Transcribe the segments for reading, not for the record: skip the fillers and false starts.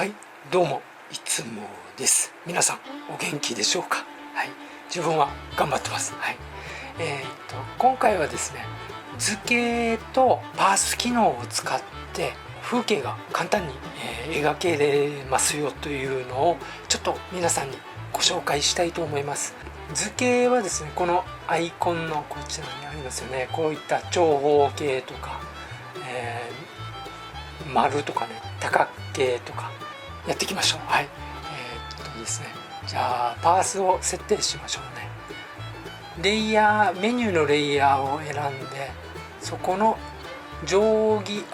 はい、どうもいつもです。皆さんお元気でしょうか。はい、自分は頑張ってます。はい、今回はですね、図形とパース機能を使って風景が簡単に、描けれますよというのをちょっと皆さんにご紹介したいと思います。図形はですね、このアイコンのこちらにありますよね。こういった長方形とか、丸とかね、多角形とかやっていきましょう。はい、ですね、じゃあパースを設定しましょうね。レイヤー、メニューのレイヤーを選んで、そこの定規&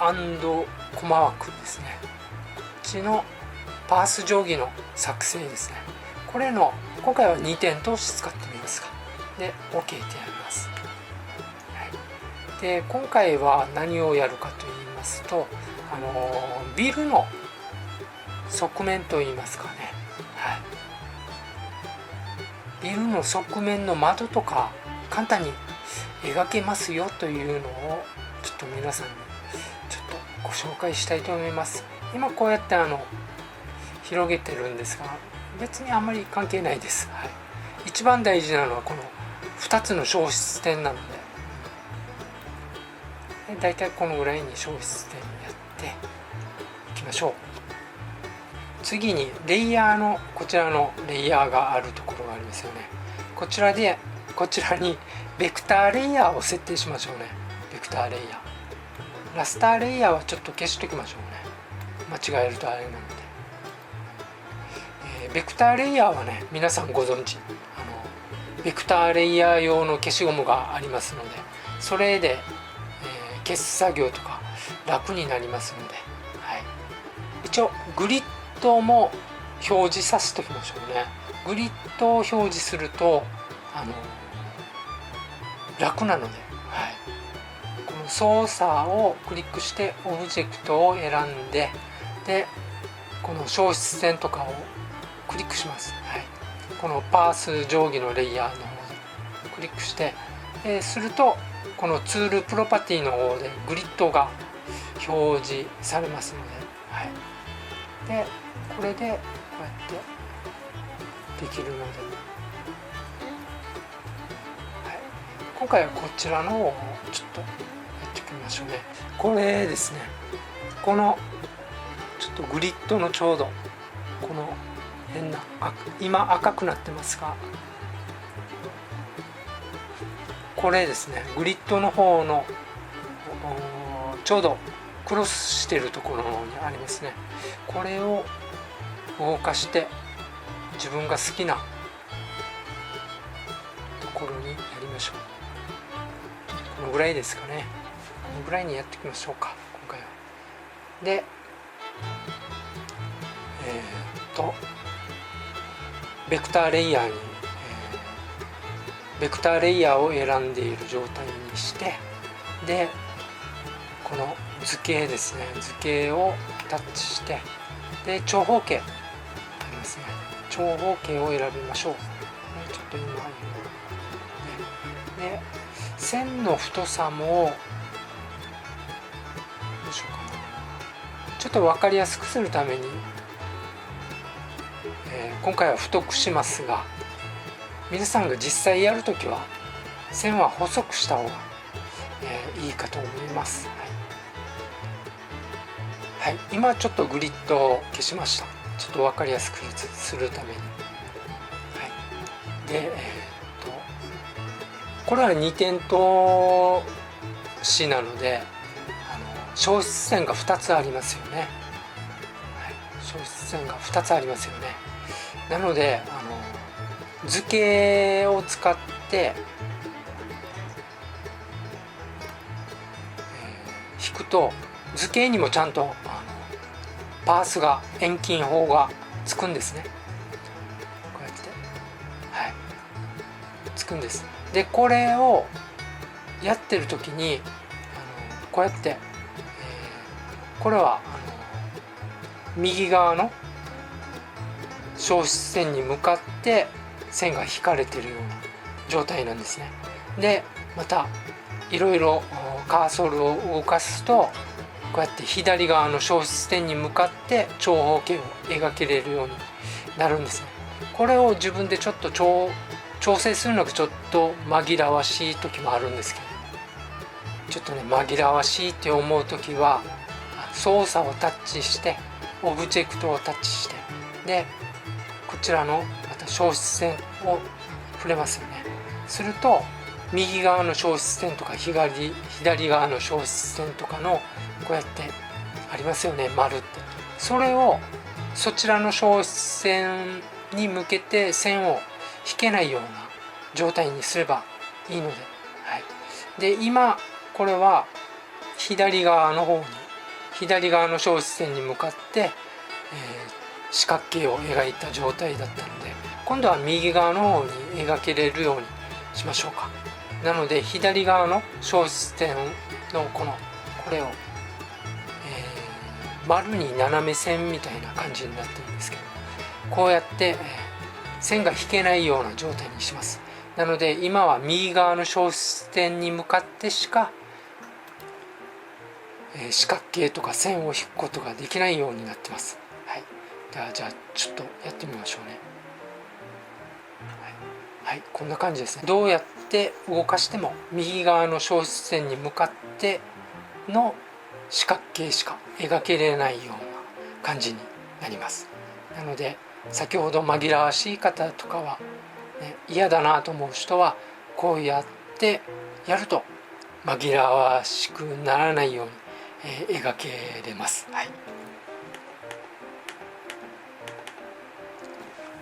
コマ枠ですね、こっちのパース定規の作成ですね。これの今回は2点通し使ってみますか。で OK ってやります。はい、で今回は何をやるかと言いますと、ビルの側面といいますかね、はい、ビルの側面の窓とか簡単に描けますよというのをちょっと皆さんにちょっとご紹介したいと思います。今こうやって広げてるんですが、別にあんまり関係ないです。はい、一番大事なのはこの2つの消失点なので、だいたいこのぐらいに消失点やっていきましょう。次にレイヤーのこちらのレイヤーがあるところがありますよね。こちらにベクターレイヤーを設定しましょうね。ベクターレイヤー、ラスターレイヤーはちょっと消しておきましょうね。間違えるとあれなので、ベクターレイヤーはね、皆さんご存知、ベクターレイヤー用の消しゴムがありますので、それで、消す作業とか楽になりますので、はい、一応グリッドも表示させておきましょうね。グリッドを表示すると楽なので、はい、この操作をクリックしてオブジェクトを選んで、でこの消失点とかをクリックします。はい、このパース定規のレイヤーの方でクリックして、するとこのツールプロパティの方でグリッドが表示されますので、はい、でこれでこうやってできるので、はい、今回はこちらの方をちょっとやってみましょうね。これですね、このちょっとグリッドのちょうどこの変な今赤くなってますが、これですね、グリッドの方のちょうどクロスしてるところにありますね。これを動かして自分が好きなところにやりましょう。このぐらいですかね。このぐらいにやっていきましょうか、今回は。でベクターレイヤーに、ベクターレイヤーを選んでいる状態にして、でこの図形ですね、図形をタッチして、で長方形ありますね、長方形を選びましょう。ちょっと今で線の太さもどうしようかな、ちょっと分かりやすくするために、今回は太くしますが、皆さんが実際やるときは線は細くした方が、いいかと思います。はい、はい、今ちょっとグリッドを消しました。ちょっと分かりやすくするために。はい、で、これは2点通しなので、消失線が2つありますよね。はい、消失線が2つありますよね。なので図形を使って、引くと図形にもちゃんとパースが遠近法がつくんですね。こうやって、はい、つくんです。でこれをやってる時にこうやって、これは右側の消失線に向かって線が引かれているような状態なんですね。でまたいろいろカーソルを動かすとここうやって左側の消失点に向かって長方形を描けれるようになるんですね。これを自分でちょっと調整するのがちょっと紛らわしい時もあるんですけど、ちょっとね紛らわしいって思う時は操作をタッチしてオブジェクトをタッチして、でこちらのまた消失点を触れますよね。すると右側の消失点とか左側の消失点とかのこうやってありますよね、丸って。それをそちらの消失点に向けて線を引けないような状態にすればいいので、はい、で今これは左側の消失点に向かって、四角形を描いた状態だったので、今度は右側の方に描けれるようにしましょうか。なので左側の消失点のこれを、丸に斜め線みたいな感じになってるんですけど、こうやって、線が引けないような状態にします。なので今は右側の消失点に向かってしか、四角形とか線を引くことができないようになってます。はい、じゃあちょっとやってみましょうね。はい、こんな感じですね。どうやって動かしても右側の消失点に向かっての四角形しか描けれないような感じになります。なので先ほど紛らわしい方とかは、ね、嫌だなと思う人はこうやってやると紛らわしくならないように、描けれます。はい、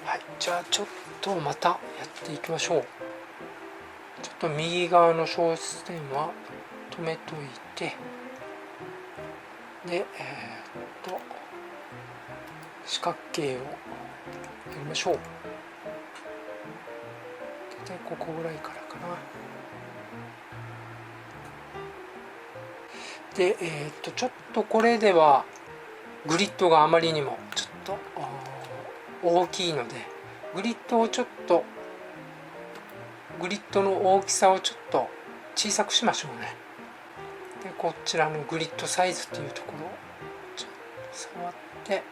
はい、じゃあちょっとまたやっていきましょう。ちょっと右側の消失点は止めといて、で四角形をやりましょう。大体ここぐらいからかな。でちょっとこれではグリッドがあまりにもちょっと大きいので、グリッドの大きさをちょっと小さくしましょうね。でこちらのグリッドサイズっていうところをちょっと触って、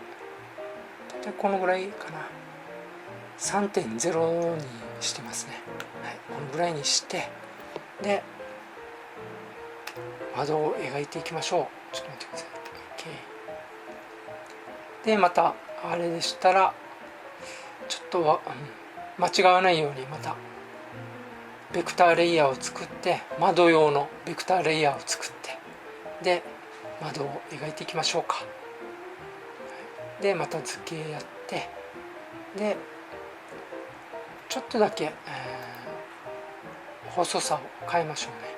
大体このぐらいかな、 3.0 にしてますね。はい、このぐらいにして、で窓を描いていきましょう。ちょっと待ってください。OK。 でまたあれでしたらちょっと間違わないようにまたベクターレイヤーを作って、窓用のベクターレイヤーを作って、で窓を描いていきましょうか。でまた図形やって、でちょっとだけ、細さを変えましょうね。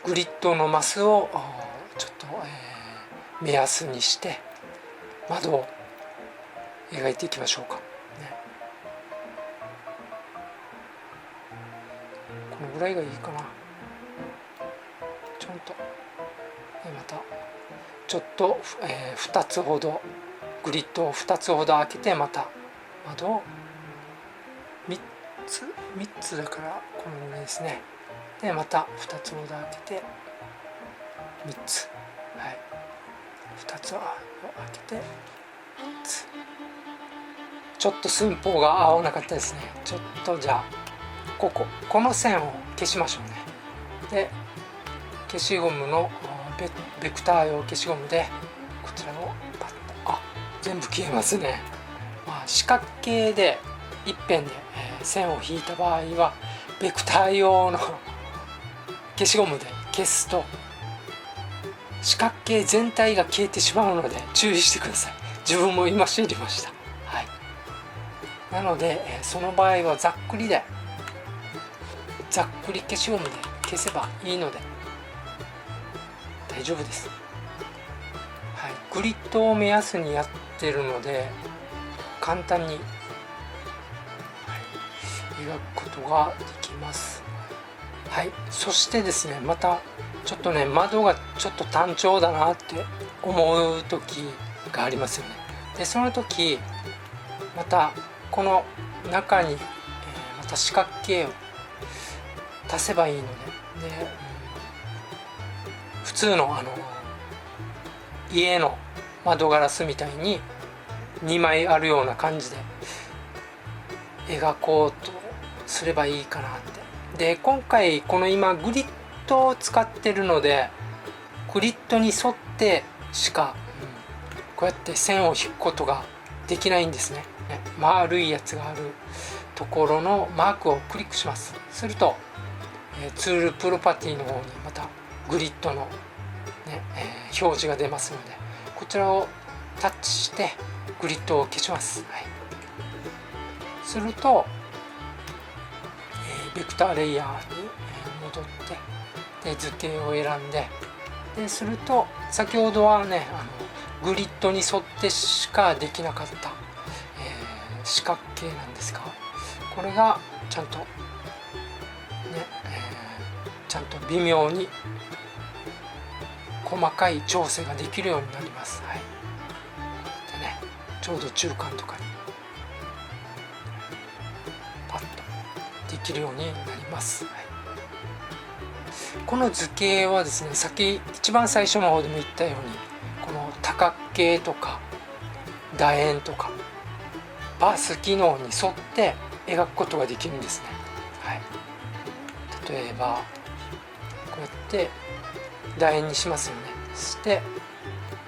グリッドのマスをちょっと、目安にして窓を描いていきましょうか、ね、このぐらいがいいかな。ちょんとまたちょっと、2つほどグリッドを2つほど開けて、また窓を3つだからこのぐらいですね。でまた2つほど開けて3つ、はい、2つを開けて3つ。ちょっと寸法が合わなかったですね。ちょっとじゃあこの線を消しましょうね。で消しゴムのベクター用消しゴムでこちらをパッと全部消えますね。四角形で一辺で線を引いた場合はベクター用の消しゴムで消すと四角形全体が消えてしまうので注意してください。自分も今知りました。はい、なのでその場合はざっくり消しゴムで消せばいいので大丈夫です。はい、グリッドを目安にやってるので簡単に、描くことができます。はい、そしてですね、またちょっとね窓がちょっと単調だなって思う時がありますよね。でその時またこの中に、また四角形を足せばいいので、普通の家の窓ガラスみたいに2枚あるような感じで描こうとすればいいかなって。で今回この今グリッドを使ってるので、グリッドに沿ってしか、こうやって線を引くことができないんですね。丸いやつがあるところのマークをクリックします。するとツールプロパティの方にまたグリッドの、表示が出ますので、こちらをタッチしてグリッドを消します。すると、ベクターレイヤーに戻ってで図形を選んですると、先ほどはねグリッドに沿ってしかできなかった、四角形なんですが、これがちゃんとちゃんと微妙に細かい調整ができるようになります。でね、ちょうど中間とかにパッとできるようになります。この図形はですね、一番最初の方でも言ったように、この多角形とか楕円とかパース機能に沿って描くことができるんですね。例えばこうやって楕円にしますよね。そして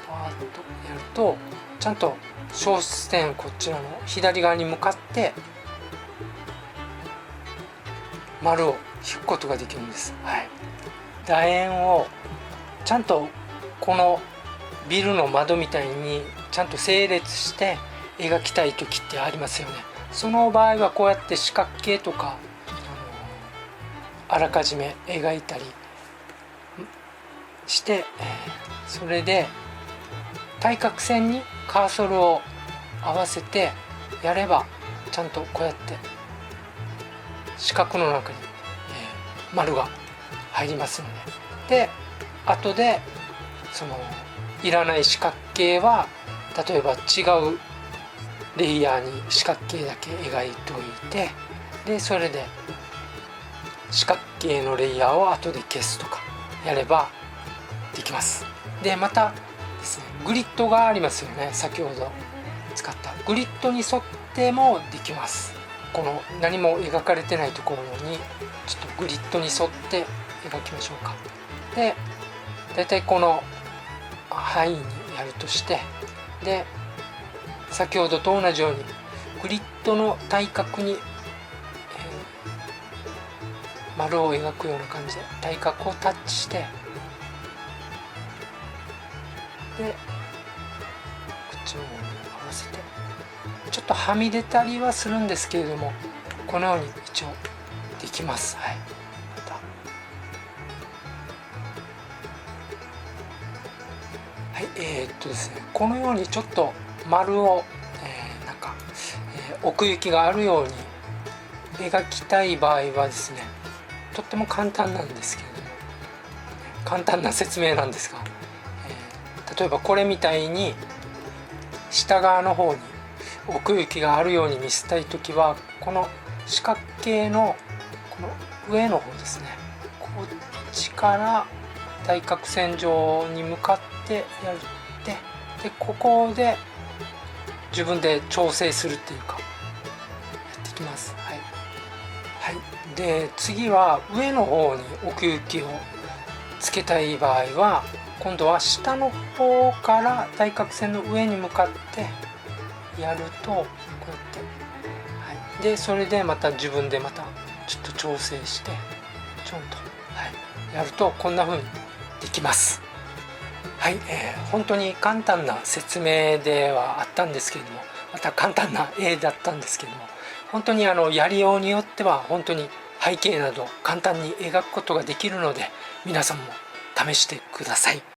パーッとやるとちゃんと小出点こちらの左側に向かって丸を引くことができるんです。楕円をちゃんとこのビルの窓みたいにちゃんと整列して描きたい時ってありますよね。その場合はこうやって四角形とかあらかじめ描いたりして、それで対角線にカーソルを合わせてやればちゃんとこうやって四角の中に、丸が入りますので、後でそのいらない四角形は例えば違うレイヤーに四角形だけ描いておいて、でそれで四角形のレイヤーを後で消すとかやればできます。でまたですね、グリッドがありますよね。先ほど使ったグリッドに沿ってもできます。この何も描かれてないところにちょっとグリッドに沿って描きましょうか。でだいたいこの範囲にやるとして、で先ほどと同じようにグリッドの対角に、丸を描くような感じで対角をタッチして、でこっちの方に合わせてちょっとはみ出たりはするんですけれども、このように一応できます。またですね、このようにちょっと丸を、奥行きがあるように描きたい場合はですね、とっても簡単なんですけれども、簡単な説明なんですが、例えばこれみたいに下側の方に奥行きがあるように見せたいときは、この四角形のこの上の方ですね、こっちから対角線上に向かってやるでここで自分で調整するっていうかやっていきます。で次は上の方に奥行きをつけたい場合は、今度は下の方から対角線の上に向かってやるとこうやって、でそれでまた自分でまたちょっと調整してちょんと、やるとこんな風にできます。本当に簡単な説明ではあったんですけれども、また簡単な絵だったんですけれども、本当にやりようによっては本当に背景など簡単に描くことができるので、皆さんも試してください。